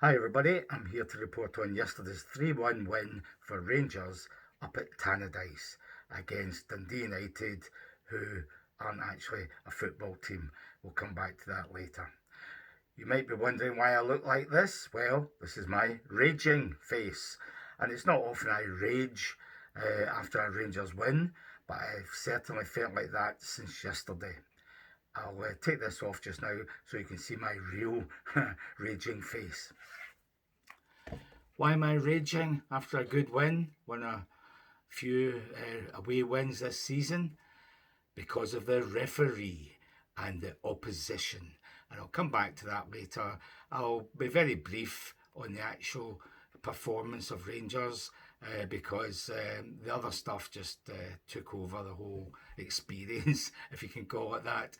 Hi everybody, I'm here to report on yesterday's 3-1 win for Rangers up at Tannadice against Dundee United, who aren't actually a football team. We'll come back to that later. You might be wondering why I look like this. Well, this is my raging face, and it's not often I rage after a Rangers win, but I've certainly felt like that since yesterday. I'll take this off just now so you can see my real raging face. Why am I raging after a good win? Won a few away wins this season because of the referee and the opposition. And I'll come back to that later. I'll be very brief on the actual performance of Rangers because the other stuff just took over the whole experience, if you can call it that.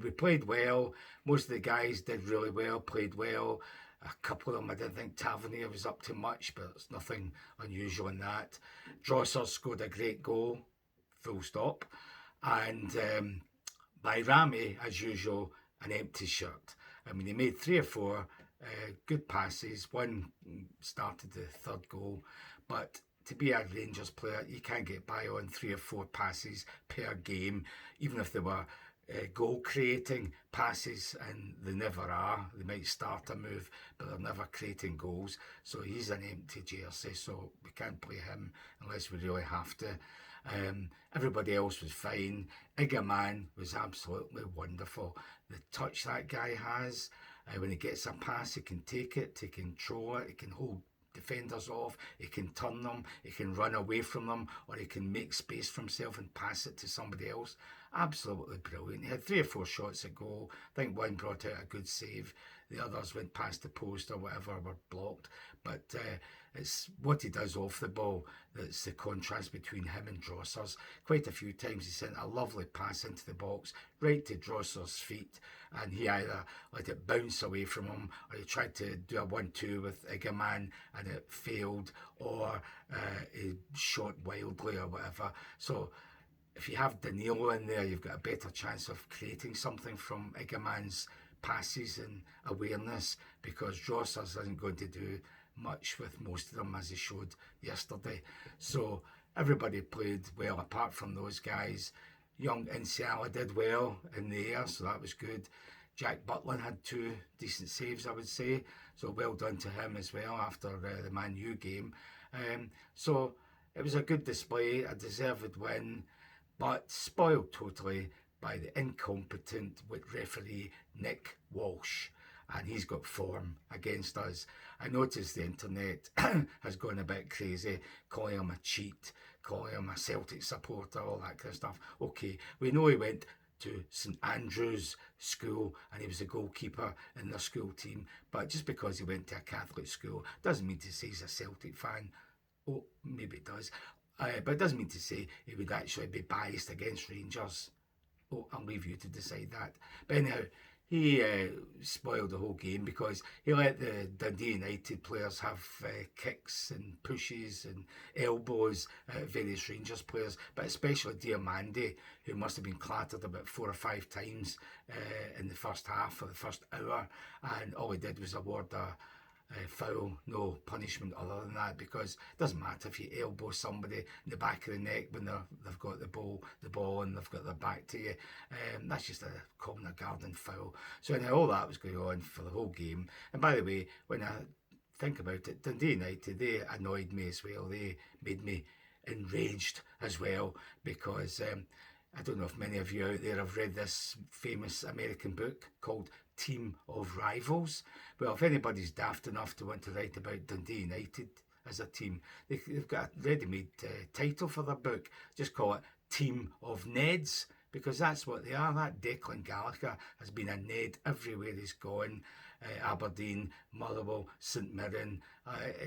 We played well. Most of the guys did really well, played well. A couple of them, I didn't think Tavernier was up to much, but there's nothing unusual in that. Drosser scored a great goal, full stop. And by Rami, as usual, an empty shirt. I mean, he made 3 or 4 good passes. One started the third goal, but to be a Rangers player, you can't get by on 3 or 4 passes per game, even if they were goal creating passes, and they never are. They might start a move, but they're never creating goals. So he's an empty jersey, so we can't play him unless we really have to. Everybody else was fine. Igaman was absolutely wonderful. The touch that guy has, when he gets a pass, he can take it, he can control it, he can hold defenders off, he can turn them, he can run away from them, or he can make space for himself and pass it to somebody else. Absolutely brilliant. He had 3 or 4 shots at goal. I think one brought out a good save. The others went past the post or whatever, were blocked. But it's what he does off the ball that's the contrast between him and Drosser's. Quite a few times he sent a lovely pass into the box, right to Drosser's feet, and he either let it bounce away from him, or he tried to do a 1-2 with Igaman and it failed, or he shot wildly or whatever. So if you have Danilo in there, you've got a better chance of creating something from Igaman's passes and awareness, because Drossers isn't going to do much with most of them, as he showed yesterday. So everybody played well apart from those guys. Young Insiala did well in the air, so that was good. Jack Butland had 2 decent saves, I would say, so well done to him as well after the Man U game. So it was a good display, a deserved win, but spoiled totally by the incompetent referee Nick Walsh. And he's got form against us. I noticed the internet has gone a bit crazy, calling him a cheat, calling him a Celtic supporter, all that kind of stuff. Okay, we know he went to St Andrew's school and he was a goalkeeper in the school team, but just because he went to a Catholic school doesn't mean to say he's a Celtic fan. Oh, maybe it does. But it doesn't mean to say he would actually be biased against Rangers. Oh, I'll leave you to decide that. But anyhow, he spoiled the whole game because he let the Dundee United players have kicks and pushes and elbows at various Rangers players, but especially Diamandi, who must have been clattered about 4 or 5 times in the first half or the first hour, and all he did was award a foul, no punishment other than that, because it doesn't matter if you elbow somebody in the back of the neck when they've got the ball and they've got their back to you. That's just a corner garden foul. So anyhow, all that was going on for the whole game. And by the way, when I think about it, Dundee United, they annoyed me as well. They made me enraged as well, because I don't know if many of you out there have read this famous American book called Team of Rivals. Well, if anybody's daft enough to want to write about Dundee United as a team, they've got a ready-made title for their book. Just call it Team of Neds, because that's what they are. That Declan Gallagher has been a Ned everywhere he's gone. Aberdeen, Motherwell, St Mirren.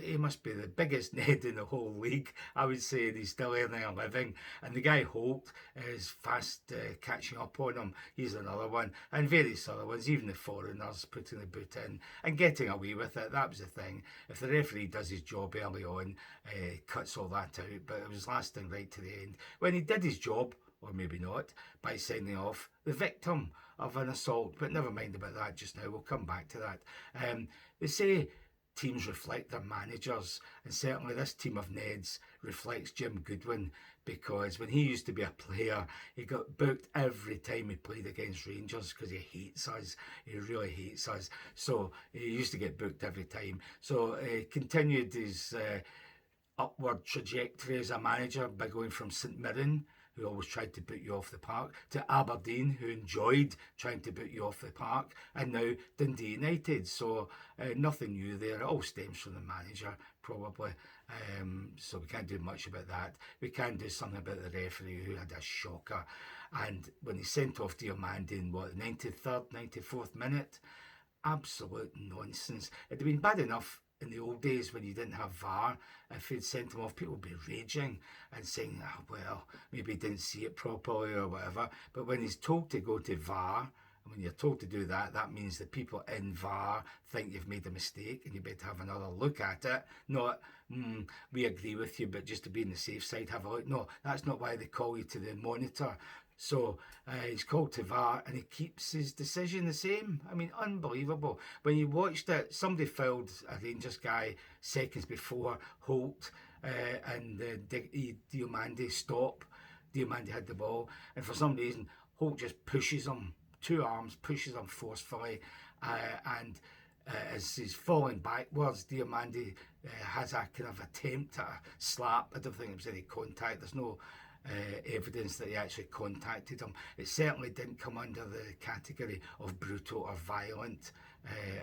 He must be the biggest Ned in the whole league, I would say, and he's still earning a living. And the guy Holt is fast catching up on him. He's another one. And various other ones, even the foreigners putting the boot in and getting away with it. That was the thing. If the referee does his job early on, cuts all that out, but it was lasting right to the end. When he did his job, or maybe not, by sending off the victim of an assault. But never mind about that just now, we'll come back to that. They say teams reflect their managers, and certainly this team of Neds reflects Jim Goodwin, because when he used to be a player, he got booked every time he played against Rangers because he hates us. He really hates us. So he used to get booked every time. So he continued his upward trajectory as a manager by going from St Mirren, who always tried to put you off the park, to Aberdeen, who enjoyed trying to put you off the park, and now Dundee United. So nothing new there. It all stems from the manager, probably. So we can't do much about that. We can do something about the referee, who had a shocker. And when he sent off Diomande in, what, the 93rd, 94th minute? Absolute nonsense. It'd have been bad enough in the old days when you didn't have VAR. If he'd sent him off, people would be raging and saying, oh, well, maybe he didn't see it properly or whatever. But when he's told to go to VAR, and when you're told to do that, that means the people in VAR think you've made a mistake and you better have another look at it. Not, we agree with you, but just to be on the safe side, have a look. No, that's not why they call you to the monitor. So he's called to VAR and he keeps his decision the same. I mean, unbelievable. When you watched it, somebody fouled a Rangers guy seconds before Holt, and Diomande stop. Diomande had the ball, and for some reason Holt just pushes him, two arms, pushes him forcefully, and as he's falling backwards, Diomande has a kind of attempt at a slap. I don't think it was any contact. There's no evidence that he actually contacted him. It certainly didn't come under the category of brutal or violent,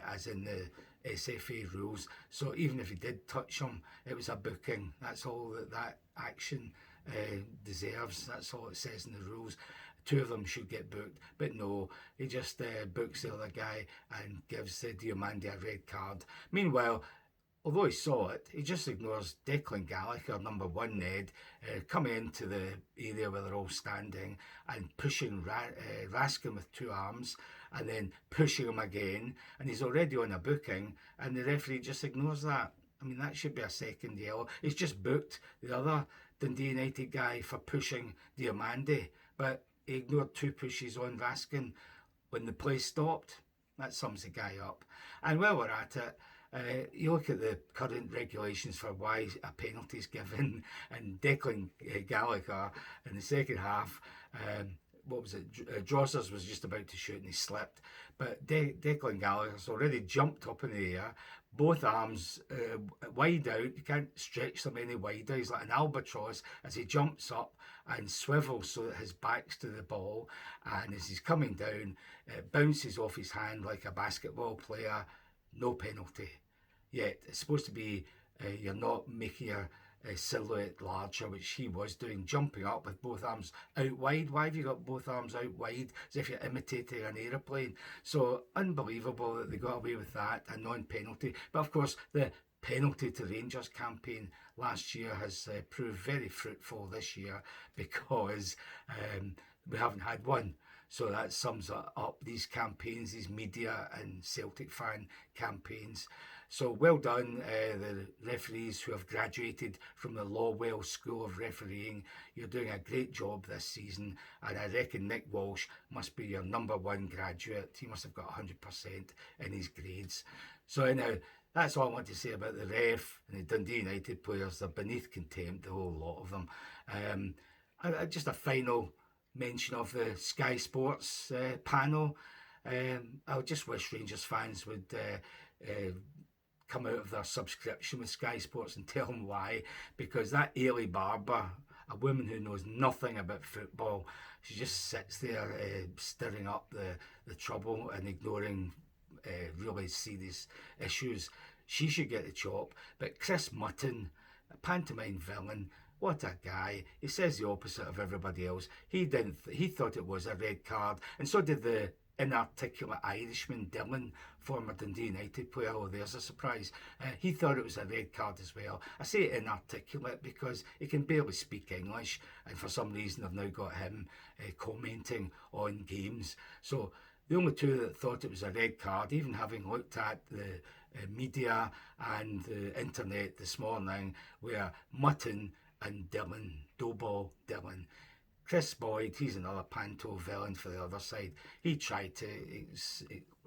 as in the SFA rules. So even if he did touch him, it was a booking. That's all that action deserves. That's all it says in the rules. Two of them should get booked, but no, he just books the other guy and gives Diomande a red card. Meanwhile, although he saw it, he just ignores Declan Gallagher, number one Ned, coming into the area where they're all standing and pushing Raskin with two arms and then pushing him again. And he's already on a booking and the referee just ignores that. I mean, that should be a second yellow. He's just booked the other Dundee United guy for pushing Diomande, but he ignored two pushes on Raskin when the play stopped. That sums the guy up. And while we're at it, you look at the current regulations for why a penalty is given, and Declan Gallagher in the second half, what was it? Drossers was just about to shoot and he slipped, but Declan Gallagher's already jumped up in the air, both arms wide out. You can't stretch them any wider. He's like an albatross as he jumps up and swivels so that his back's to the ball, and as he's coming down, it bounces off his hand like a basketball player. No penalty. Yet it's supposed to be you're not making your silhouette larger, which he was doing, jumping up with both arms out wide. Why have you got both arms out wide, as if you're imitating an aeroplane? So unbelievable that they got away with that, a non-penalty. But of course, the penalty to Rangers campaign last year has proved very fruitful this year, because we haven't had one. So that sums up these campaigns, these media and Celtic fan campaigns. So well done, the referees who have graduated from the Lawwell School of Refereeing. You're doing a great job this season, and I reckon Nick Walsh must be your number one graduate. He must have got 100% in his grades. So anyhow, that's all I want to say about the ref and the Dundee United players. They're beneath contempt, the whole lot of them. Just a final mention of the Sky Sports panel. I just wish Rangers fans would come out of their subscription with Sky Sports and tell them why, because that Ailey Barber, a woman who knows nothing about football, she just sits there stirring up the trouble and ignoring really serious issues. She should get the chop. But Chris Mutton, a pantomime villain, what a guy. He says the opposite of everybody else. He thought it was a red card, and so did the inarticulate Irishman Dillon, former Dundee United player. Oh, there's a surprise. He thought it was a red card as well. I say inarticulate because he can barely speak English, and for some reason I've now got him commenting on games. So the only two that thought it was a red card, even having looked at the media and the internet this morning, were Mutton and Dillon, Doughball Dillon. Chris Boyd, he's another panto villain for the other side. He tried to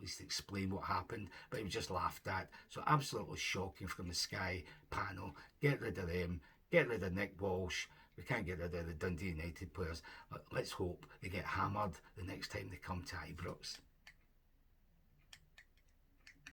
least explain what happened, but he was just laughed at. So absolutely shocking from the Sky panel. Get rid of them. Get rid of Nick Walsh. We can't get rid of the Dundee United players. Let's hope they get hammered the next time they come to Ibrox.